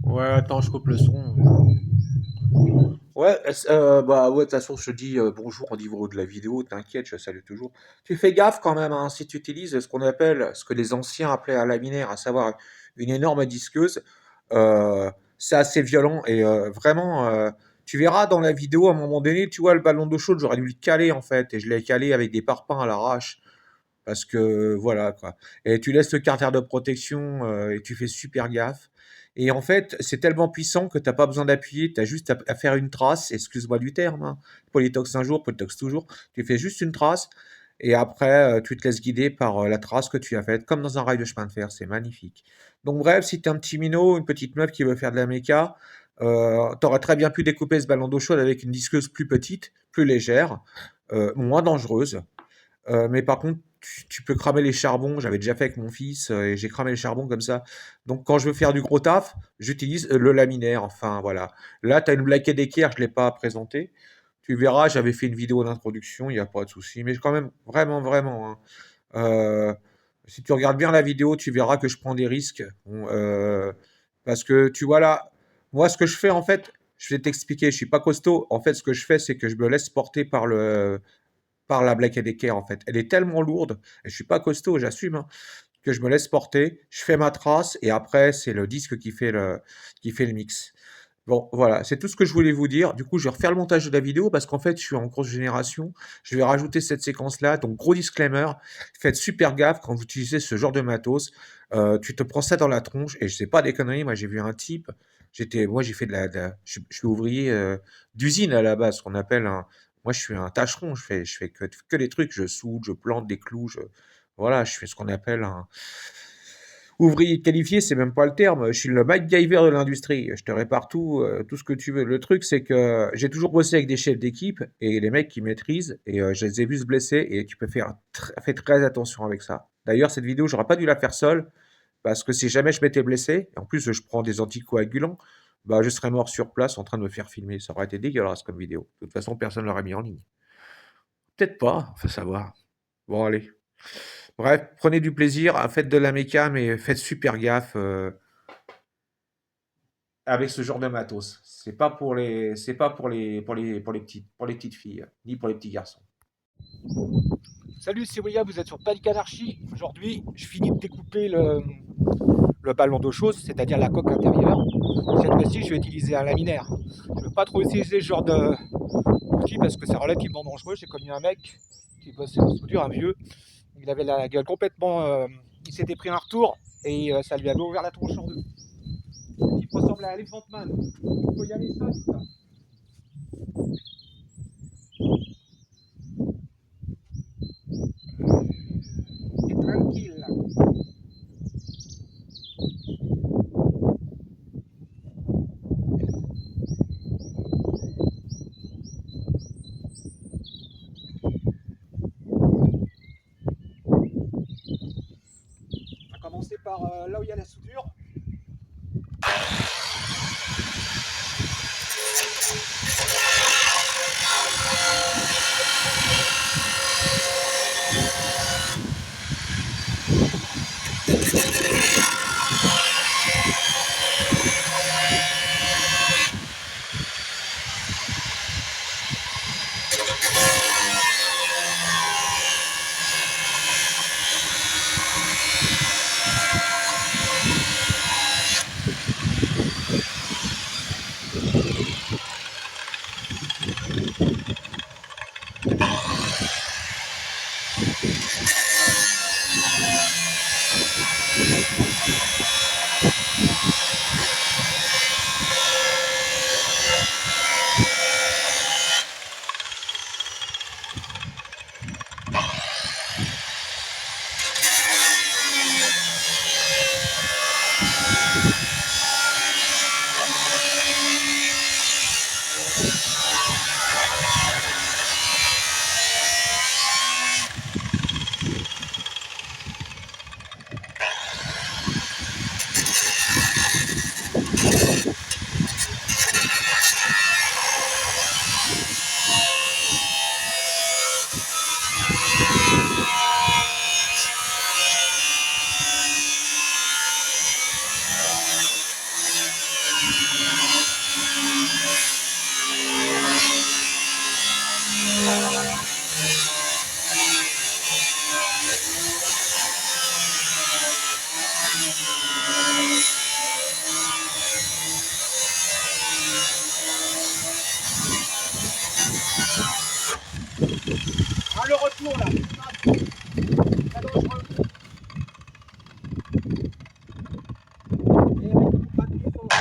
Ouais, attends, je coupe le son. Ouais, bah ouais, de toute façon, je te dis bonjour au niveau de la vidéo, t'inquiète, je salue toujours. Tu fais gaffe quand même, hein, si tu utilises ce qu'on appelle, ce que les anciens appelaient un laminaire, à savoir une énorme disqueuse, c'est assez violent et vraiment, tu verras dans la vidéo à un moment donné, tu vois le ballon d'eau chaude, j'aurais dû le caler en fait, et je l'ai calé avec des parpaings à l'arrache. Parce que voilà quoi. Et tu laisses le carter de protection et tu fais super gaffe. Et en fait, c'est tellement puissant que t'as pas besoin d'appuyer, tu as juste à faire une trace, excuse-moi du terme, hein. Polytox un jour, polytox toujours. Tu fais juste une trace et après tu te laisses guider par la trace que tu as faite, comme dans un rail de chemin de fer, c'est magnifique. Donc bref, si t'es un petit minot, une petite meuf qui veut faire de la méca, t'aurais très bien pu découper ce ballon d'eau chaude avec une disqueuse plus petite, plus légère, moins dangereuse. Mais par contre, tu peux cramer les charbons. J'avais déjà fait avec mon fils et j'ai cramé les charbons comme ça. Donc quand je veux faire du gros taf, j'utilise le laminaire. Enfin voilà. Là, tu as une plaquette d'équerre, je ne l'ai pas présentée. Tu verras, j'avais fait une vidéo d'introduction, il n'y a pas de souci. Mais quand même, vraiment, vraiment, hein, euh, si tu regardes bien la vidéo, tu verras que je prends des risques. Bon, parce que tu vois là, moi, ce que je fais en fait, je vais t'expliquer, je suis pas costaud. En fait, ce que je fais, c'est que je me laisse porter par la Black Decker en fait. Elle est tellement lourde, et je suis pas costaud, j'assume, hein, que je me laisse porter, je fais ma trace, et après, c'est le disque qui fait le mix. Bon, voilà, c'est tout ce que je voulais vous dire. Du coup, je vais refaire le montage de la vidéo parce qu'en fait, je suis en grosse génération. Je vais rajouter cette séquence-là. Donc, gros disclaimer, faites super gaffe quand vous utilisez ce genre de matos. Tu te prends ça dans la tronche et je sais pas des conneries. Moi, j'ai vu un type. Moi, j'ai fait je suis ouvrier d'usine à la base, ce qu'on appelle un. Moi, je suis un tâcheron. Je fais que des trucs. Je soude, je plante des clous. Voilà, je fais ce qu'on appelle un ouvrier qualifié, c'est même pas le terme. Je suis le MacGyver de l'industrie. Je te répare tout, tout ce que tu veux. Le truc, c'est que j'ai toujours bossé avec des chefs d'équipe et les mecs qui maîtrisent et je les ai vus se blesser et tu peux fais très attention avec ça. D'ailleurs, cette vidéo, j'aurais pas dû la faire seule parce que si jamais je m'étais blessé, et en plus je prends des anticoagulants, bah je serais mort sur place en train de me faire filmer. Ça aurait été dégueulasse comme vidéo. De toute façon, personne l'aurait mis en ligne. Peut-être pas, faut savoir. Bon, allez. Bref, prenez du plaisir, faites de la méca, mais faites super gaffe avec ce genre de matos. C'est pas pour les petites filles, ni pour les petits garçons. Salut, c'est William, vous êtes sur Panic Anarchy. Aujourd'hui, je finis de découper le ballon d'eau chaude, c'est-à-dire la coque intérieure. Cette fois-ci, je vais utiliser un laminaire. Je ne veux pas trop utiliser ce genre d'outil parce que c'est relativement dangereux. J'ai connu un mec qui bossait en soudure, un vieux. Il avait la gueule complètement. Il s'était pris un retour et ça lui avait ouvert la tronche en deux. Il ressemble à Elephant Man. Il faut y aller ça, tout ça. Et tranquille. On va commencer par là où il y a la soudure. lourd là. Très dangereux. Et avec pas de défense.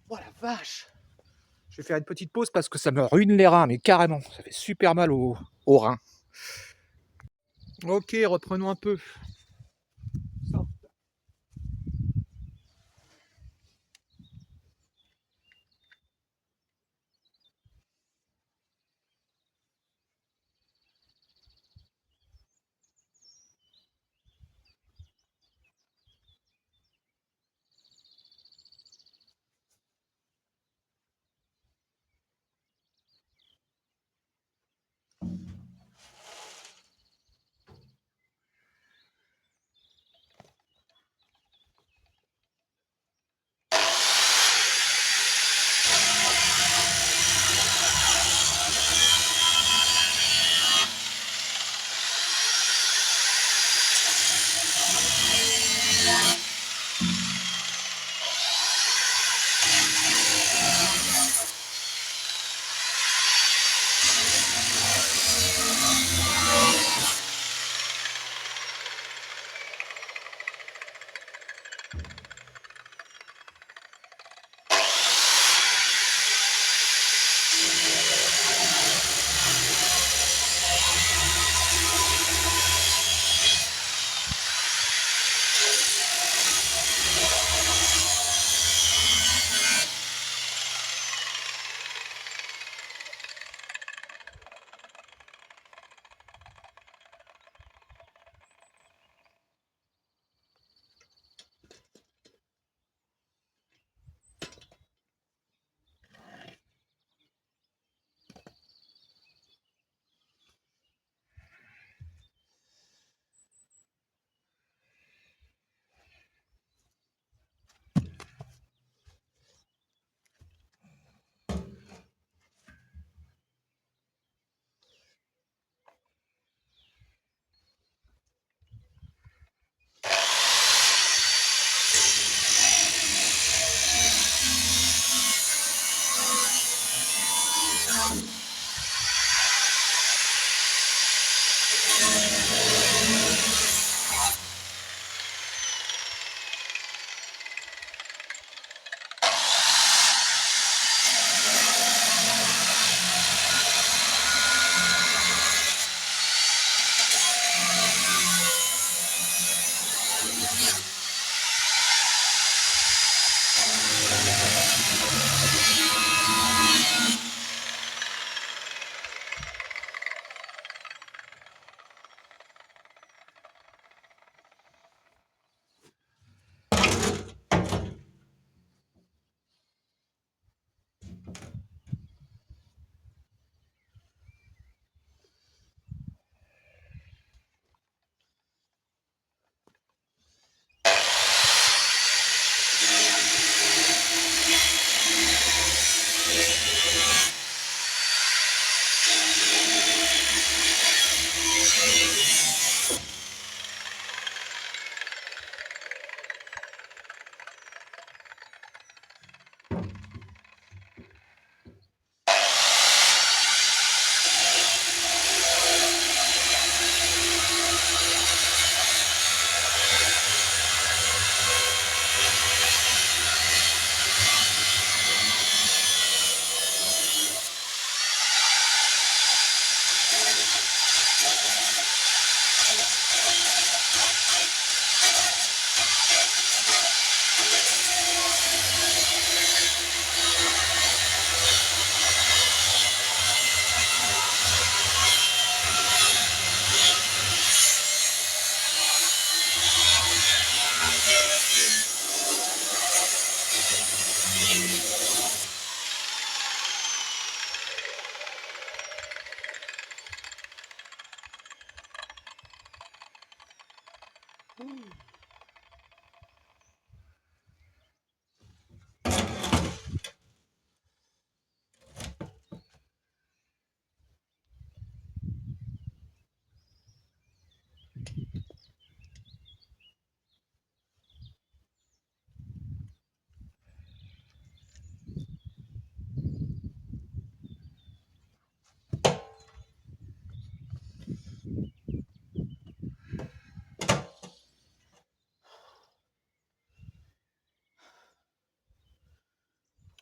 Oh la vache! Je vais faire une petite pause parce que ça me ruine les reins, mais carrément. Ça fait super mal aux reins. Ok, reprenons un peu.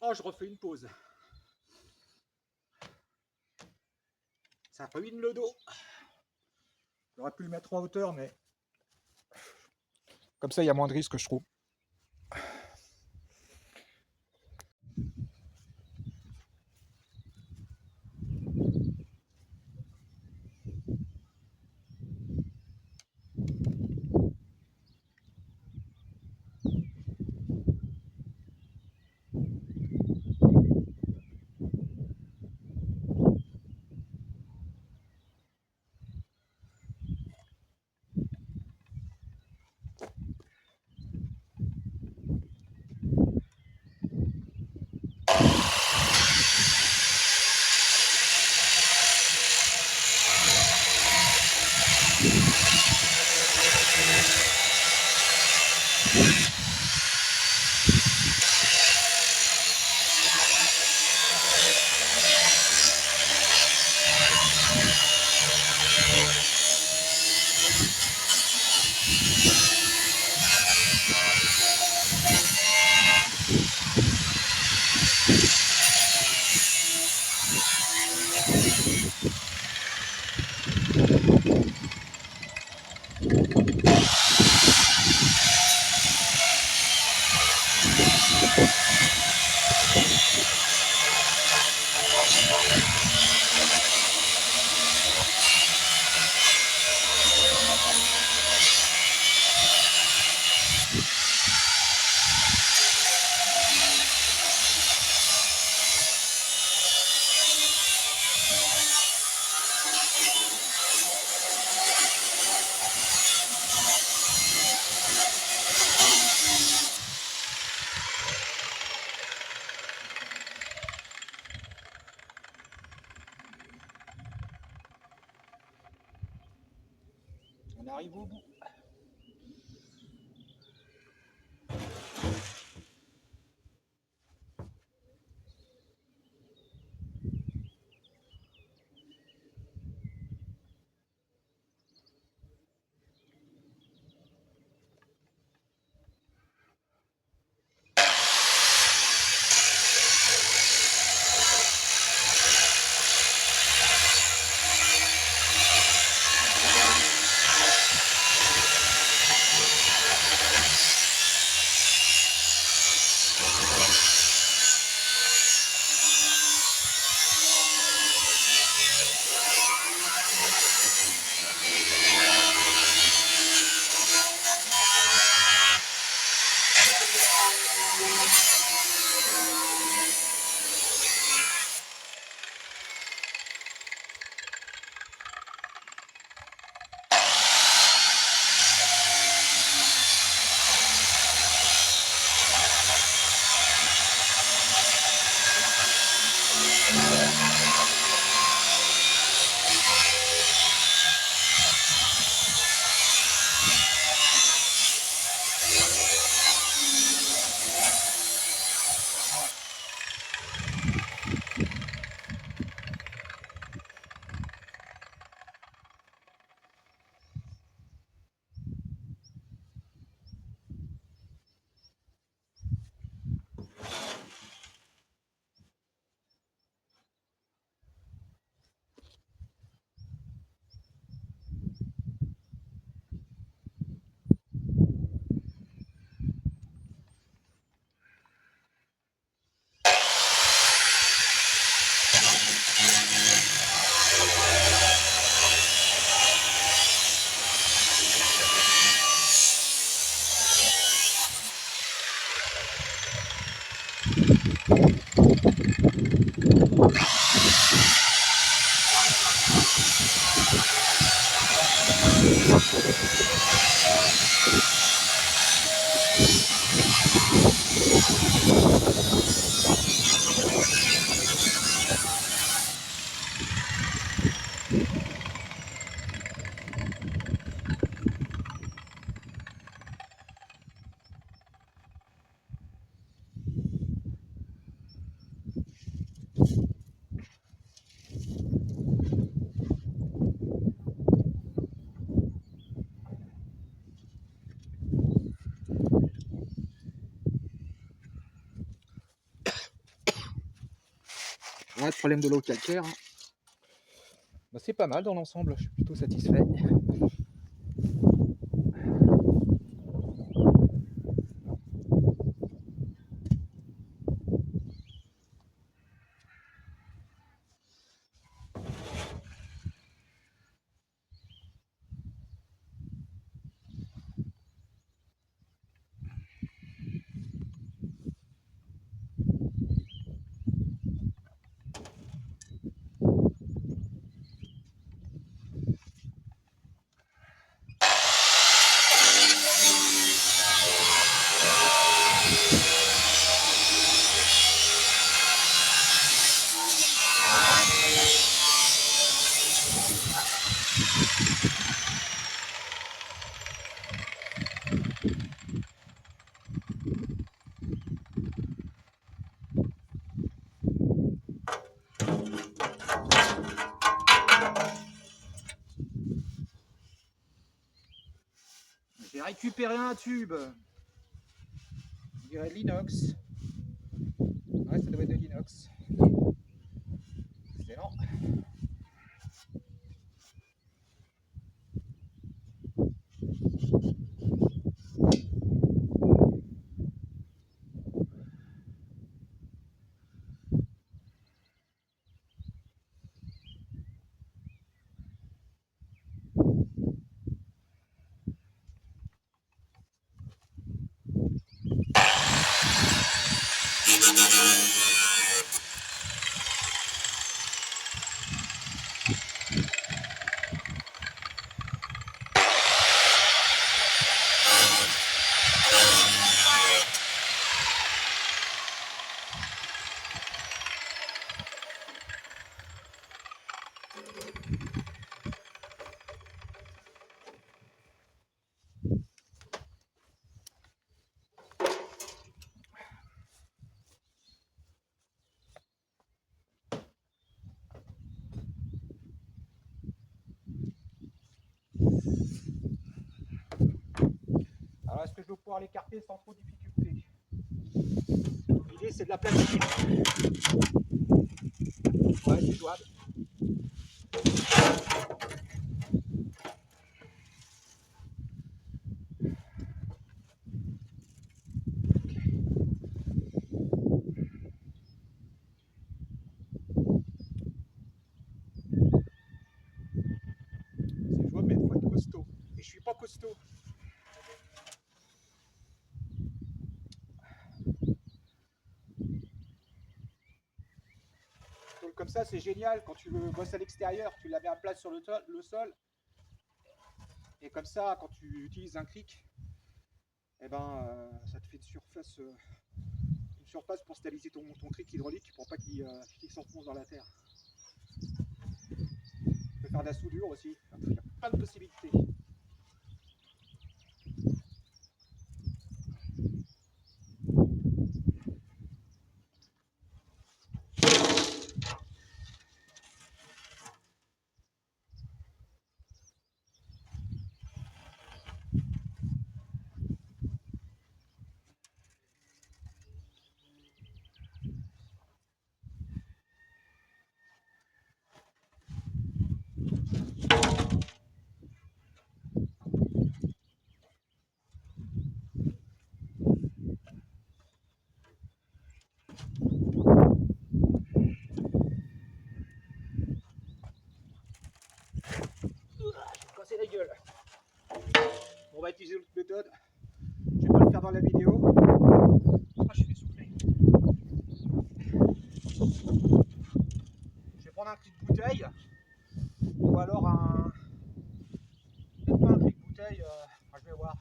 Oh, je refais une pause. Ça ruine le dos. J'aurais pu le mettre en hauteur, mais comme ça, il y a moins de risques, je trouve. On arrive au bout. Ouais, problème de l'eau calcaire. Hein. Bah, c'est pas mal dans l'ensemble, je suis plutôt satisfait. J'ai récupéré un tube. On dirait de l'inox. Ouais, ça doit être de l'inox. Excellent. Alors est-ce que je vais pouvoir l'écarter sans trop de difficulté? L'idée c'est de la placer. Ouais, c'est jouable. C'est jouable, mais il faut être costaud. Et je suis pas costaud. Comme ça, c'est génial. Quand tu bosses à l'extérieur, tu la mets à plat sur le sol. Et comme ça, quand tu utilises un cric, eh ben, ça te fait une surface pour stabiliser ton cric hydraulique pour pas qu'il s'enfonce dans la terre. Tu peux faire de la soudure aussi. Il y a plein de possibilités. Casser la gueule. On va utiliser l'autre méthode. Je vais pas le faire dans la vidéo. Ah, je suis essoufflé. Je vais prendre un cric de bouteille ou alors peut-être pas un cric de bouteille. Je vais voir.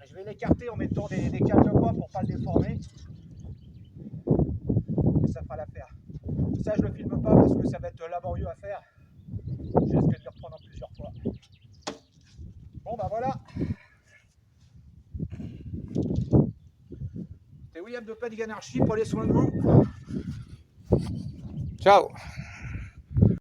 Je vais l'écarter en mettant des cales de bois pour pas le déformer. Et ça fera l'affaire. Ça, je le filme pas parce que ça va être laborieux à faire. Je risque de le reprendre en plusieurs fois. Bon, bah voilà. C'était William de Panic Anarchy. Prenez soin de vous. Ciao.